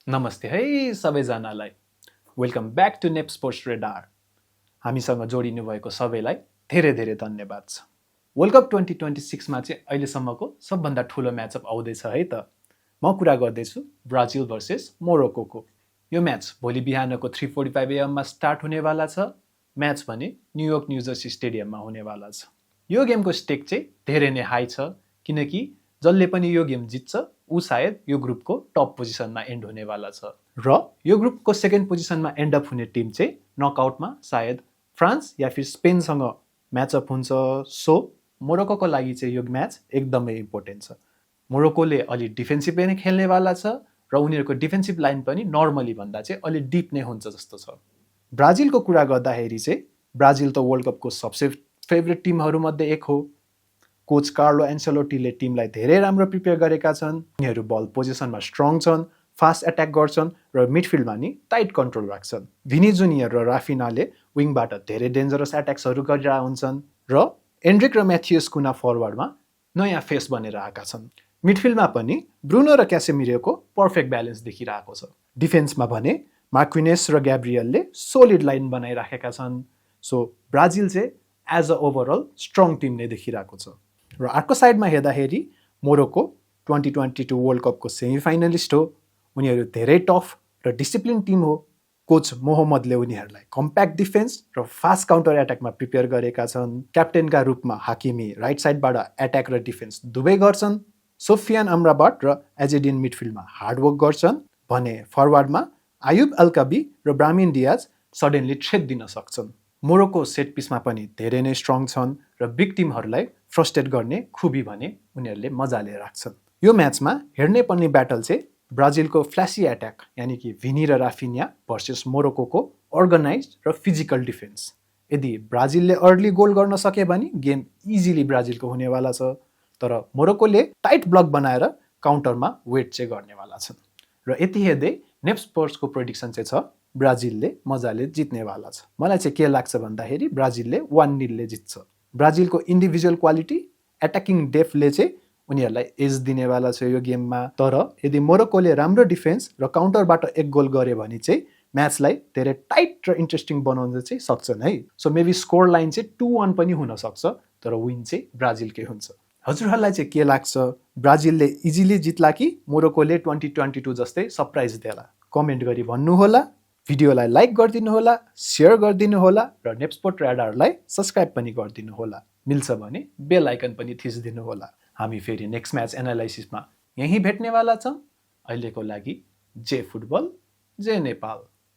नमस्ते है सबैजनालाई। वेलकम ब्याक टु नेप स्पोर्ट्स रेडार। हामीसँग जोडिनु भएको सबैलाई धेरै धेरै धन्यवाद छ। वर्ल्ड कप 2026मा चाहिँ अहिलेसम्मको सबभन्दा ठुलो म्याचअप आउँदैछ है त। म कुरा गर्दैछु ब्राजिल भर्सेस मोरोक्को। यो म्याच भोलि बिहानको 3:45 AM मा स्टार्ट हुनेवाला छ। म्याच भने न्युयोर्क न्युजर्सी स्टेडियममा हुनेवाला छ। यो गेमको स्टेक चाहिँ धेरै नै हाई छ, किनकि जसले पनि यो गेम जित्छ ऊ सायद यो ग्रुपको टप पोजिसनमा एन्ड हुनेवाला छ र यो ग्रुपको सेकेन्ड पोजिसनमा एन्ड अप हुने टिम चाहिँ नकआउटमा सायद फ्रान्स या फिर स्पेनसँग म्याचअप हुन्छ। सो मोरोक्कोको लागि चाहिँ यो म्याच एकदमै इम्पोर्टेन्ट छ। मोरोक्कोले अलि डिफेन्सिभ नै खेल्नेवाला छ र उनीहरूको डिफेन्सिभ लाइन पनि नर्मली भन्दा चाहिँ अलि डिप नै हुन्छ जस्तो छ। ब्राजिलको कुरा गर्दाखेरि चाहिँ ब्राजिल त वर्ल्ड कपको सबसे फेभरेट टिमहरूमध्ये एक हो। कोच कार्लो एन्सेलोटीले टिमलाई धेरै राम्रो प्रिपेयर गरेका छन्। उनीहरू बल पोजिसनमा स्ट्रङ छन्, फास्ट एट्याक गर्छन् र मिडफिल्डमा नि टाइट कन्ट्रोल राख्छन्। भिनी जुनियर र राफिनाले विङबाट धेरै डेन्जरस एट्याक्सहरू गरिरहेका हुन्छन् र एन्ड्रिक र म्याथियस कुना फरवर्डमा नयाँ फेस बनेर आएका छन्। मिडफिल्डमा पनि ब्रुनो र क्यासेमिरोको पर्फेक्ट ब्यालेन्स देखिरहेको छ। डिफेन्समा भने मार्क्विनेस र ग्याब्रियलले सोलिड लाइन बनाइराखेका छन्। सो ब्राजिल चाहिँ as a overall strong team नै देखिरहेको छ। र अर्को साइडमा हेर्दाखेरि मोरोक्को 2022 वर्ल्ड कपको सेमिफाइनलिस्ट हो। उनीहरू धेरै टफ र डिसिप्लिन टिम हो। कोच मोहम्मदले उनीहरूलाई कम्प्याक्ट डिफेन्स र फास्ट काउन्टर एट्याकमा प्रिपेयर गरेका छन्। क्याप्टेनका रूपमा हाकिमी राइट साइडबाट एट्याक र डिफेन्स दुवै गर्छन्। सोफियान अम्राबाट र एजेडिन मिडफिल्डमा हार्डवर्क गर्छन् भने फरवर्डमा आयुब अल्काबी र ब्राह्मिन डियाज सडनली थ्रेट दिन सक्छन्। मोरोक्को सेट पिसमा पनि धेरै नै स्ट्रङ छन् र बिग टिमहरूलाई फ्रस्ट्रेट गर्ने खुबी भने उनीहरूले मजाले राख्छन्। यो म्याचमा हेर्ने पर्ने ब्याटल चाहिँ ब्राजिलको फ्ल्यासी एट्याक यानि कि भिनी र राफिनिया भर्सेस मोरोक्कोको अर्गनाइज र फिजिकल डिफेन्स। यदि ब्राजिलले अर्ली गोल गर्न सके भने गेम इजिली ब्राजिलको हुनेवाला छ। तर मोरोक्कोले टाइट ब्लक बनाएर काउन्टरमा वेट चाहिँ गर्नेवाला छन्। र यति हेर्दै नेप स्पोर्ट्सको प्रेडिक्सन चाहिँ छ ब्राजिलले मजाले जित्नेवाला छ। मलाई चाहिँ के लाग्छ भन्दाखेरि ब्राजिलले 1-0 जित्छ। ब्राजिलको इन्डिभिजुअल क्वालिटी, एट्याकिङ डेप्थले चाहिँ उनीहरूलाई एज दिनेवाला छ यो गेममा। तर यदि मोरोक्कोले राम्रो डिफेन्स र काउन्टरबाट एक गोल गरे भने चाहिँ म्याचलाई धेरै टाइट र इन्ट्रेस्टिङ बनाउन चाहिँ सक्छन् है। सो मेबी स्कोर लाइन चाहिँ 2-1 पनि हुनसक्छ, तर विन चाहिँ ब्राजिलकै हुन्छ। हजुरहरूलाई चाहिँ के लाग्छ, ब्राजिलले इजिली जित्ला कि मोरोक्कोले 2022 जस्तै सरप्राइज देला? कमेन्ट गरी भन्नुहोला। भिडियोलाई लाइक गरिदिनु होला, सेयर गरिदिनु होला र नेपस्पोर्ट रेडारलाई सब्सक्राइब पनि गरिदिनु होला। मिल्छ भने बेल आइकन पनि थिचिदिनु होला। हामी फेरि नेक्स्ट म्याच एनालाइसिसमा यहीँ भेट्नेवाला छौँ। अहिलेको लागि जय फुटबल, जय नेपाल।